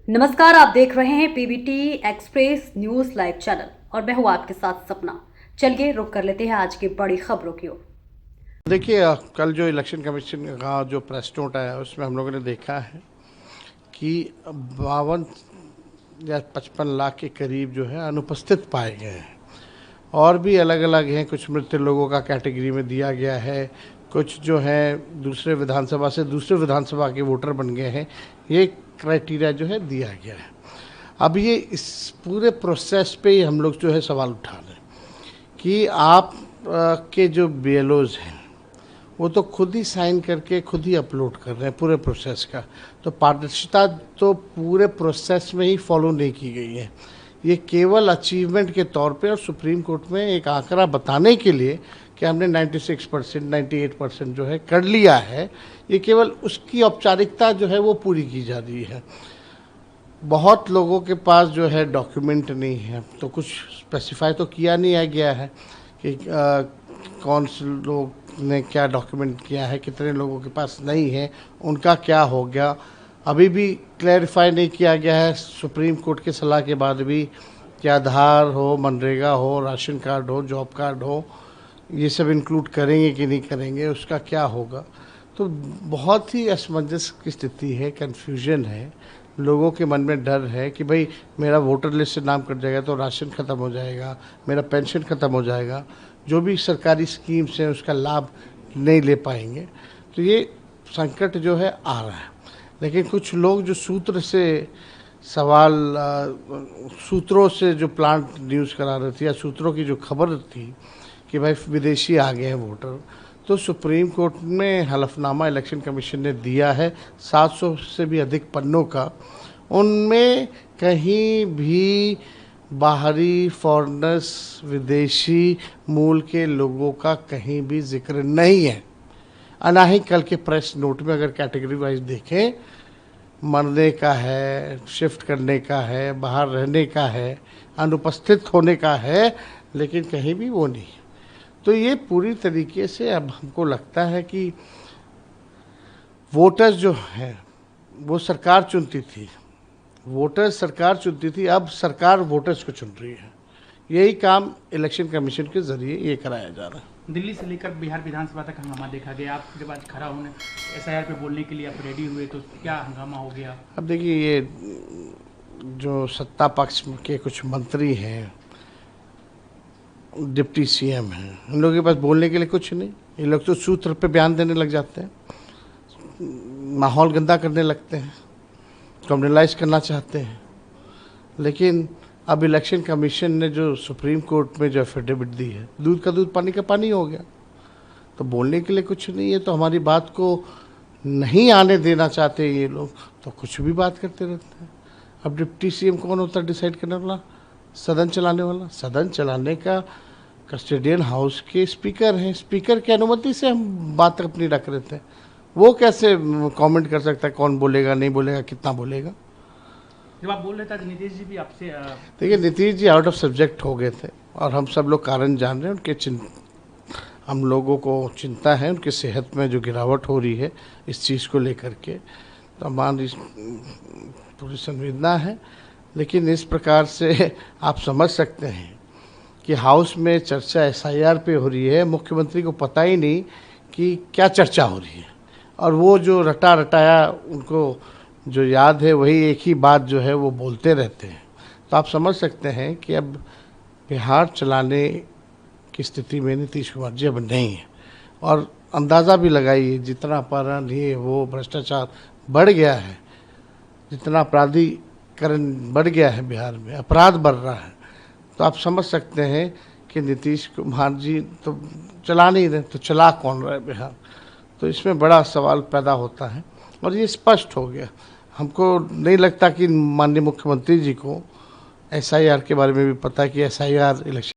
नमस्कार, आप देख रहे हैं PBT express news live channel और मैं हूं आपके साथ सपना। चलिए रुक कर लेते हैं आज की बड़ी खबरों की ओर। देखिए, कल जो इलेक्शन कमीशन का जो प्रेस नोट आया उसमें हम लोगों ने देखा है कि 52 या 55 लाख के करीब जो है अनुपस्थित पाए गए हैं। और भी अलग अलग हैं, कुछ मृत लोगों का कैटेगरी में दिया गया है, कुछ जो है दूसरे विधानसभा से दूसरे विधानसभा के वोटर बन गए हैं। ये क्राइटेरिया जो है दिया गया है। अब ये इस पूरे प्रोसेस पे ही हम लोग जो है सवाल उठा रहे हैं कि आप के जो BLOs हैं वो तो खुद ही साइन करके खुद ही अपलोड कर रहे हैं पूरे प्रोसेस का। तो पारदर्शिता तो पूरे प्रोसेस में ही फॉलो नहीं की गई है। ये केवल अचीवमेंट के तौर पे और सुप्रीम कोर्ट में एक आंकड़ा बताने के लिए कि हमने 96% 98% जो है कर लिया है, ये केवल उसकी औपचारिकता जो है वो पूरी की जा रही है। बहुत लोगों के पास जो है डॉक्यूमेंट नहीं है, तो कुछ स्पेसिफाई तो किया नहीं गया है कि कौन से लोग ने क्या डॉक्यूमेंट किया है, कितने लोगों के पास नहीं है, उनका क्या हो गया, अभी भी क्लैरिफाई नहीं किया गया है। सुप्रीम कोर्ट की सलाह के बाद भी कि आधार हो, मनरेगा हो, राशन कार्ड हो, जॉब कार्ड हो, ये सब इंक्लूड करेंगे कि नहीं करेंगे, उसका क्या होगा। तो बहुत ही असमंजस की स्थिति है, कन्फ्यूजन है, लोगों के मन में डर है कि भाई मेरा वोटर लिस्ट से नाम कट जाएगा तो राशन ख़त्म हो जाएगा, मेरा पेंशन ख़त्म हो जाएगा, जो भी सरकारी स्कीम्स हैं उसका लाभ नहीं ले पाएंगे। तो ये संकट जो है आ रहा है। लेकिन कुछ लोग जो सूत्र से सवाल सूत्रों से जो प्लांट न्यूज़ करा रहे थे या सूत्रों की जो खबर थी कि भाई विदेशी आ गए हैं वोटर, तो सुप्रीम कोर्ट में हलफनामा इलेक्शन कमीशन ने दिया है 700 से भी अधिक पन्नों का। उनमें कहीं भी बाहरी फॉरेनर्स, विदेशी मूल के लोगों का कहीं भी जिक्र नहीं है। ना ही कल के प्रेस नोट में अगर कैटेगरी वाइज देखें, मरने का है, शिफ्ट करने का है, बाहर रहने का है, अनुपस्थित होने का है, लेकिन कहीं भी वो नहीं। तो ये पूरी तरीके से अब हमको लगता है कि वोटर्स जो हैं वो सरकार चुनती थी, वोटर्स सरकार चुनती थी, अब सरकार वोटर्स को चुन रही है। यही काम इलेक्शन कमीशन के जरिए ये कराया जा रहा है। दिल्ली से लेकर बिहार विधानसभा तक हंगामा देखा गया। आप जब आज खड़ा होने SIR पे बोलने के लिए आप रेडी हुए तो क्या हंगामा हो गया? अब देखिए, ये जो सत्ता पक्ष के कुछ मंत्री हैं, डिप्टी CM हैं, इन लोगों के पास बोलने के लिए कुछ नहीं। ये लोग तो सूत्र पे बयान देने लग जाते हैं, माहौल गंदा करने लगते हैं, कम्युनलाइज करना चाहते हैं। लेकिन अब इलेक्शन कमीशन ने जो सुप्रीम कोर्ट में जो एफिडेविट दी है, दूध का दूध पानी का पानी हो गया। तो बोलने के लिए कुछ नहीं है, तो हमारी बात को नहीं आने देना चाहते ये लोग, तो कुछ भी बात करते रहते हैं। अब डिप्टी CM कौन होता है डिसाइड करने वाला? सदन चलाने वाला। सदन चलाने का कस्टोडियन हाउस के स्पीकर हैं, स्पीकर की अनुमति से हम बात अपनी रख रहे थे। वो कैसे कमेंट कर सकता है कौन बोलेगा, नहीं बोलेगा, कितना बोलेगा? जब आप बोल रहे थे नीतीश जी भी आपसे देखिए, Nitish ji out of subject हो गए थे और हम सब लोग कारण जान रहे हैं। उनके हम लोगों को चिंता है, उनकी सेहत में जो गिरावट हो रही है इस चीज़ को लेकर के, तो हमारी पूरी संवेदना है। लेकिन इस प्रकार से आप समझ सकते हैं कि हाउस में चर्चा SIR पे हो रही है, मुख्यमंत्री को पता ही नहीं कि क्या चर्चा हो रही है, और वो जो रटा रटाया उनको जो याद है वही एक ही बात जो है वो बोलते रहते हैं। तो आप समझ सकते हैं कि अब बिहार चलाने की स्थिति में नीतीश कुमार जी अब नहीं है। और अंदाज़ा भी लगाइए, जितना अपहरण ये वो भ्रष्टाचार बढ़ गया है, जितना अपराधीकरण बढ़ गया है बिहार में, अपराध बढ़ रहा है, तो आप समझ सकते हैं कि नीतीश कुमार जी तो चला नहीं रहे, तो चला कौन रहा है बिहार? तो इसमें बड़ा सवाल पैदा होता है और ये स्पष्ट हो गया। हमको नहीं लगता कि माननीय मुख्यमंत्री जी को SIR के बारे में भी पता है कि SIR इलेक्शन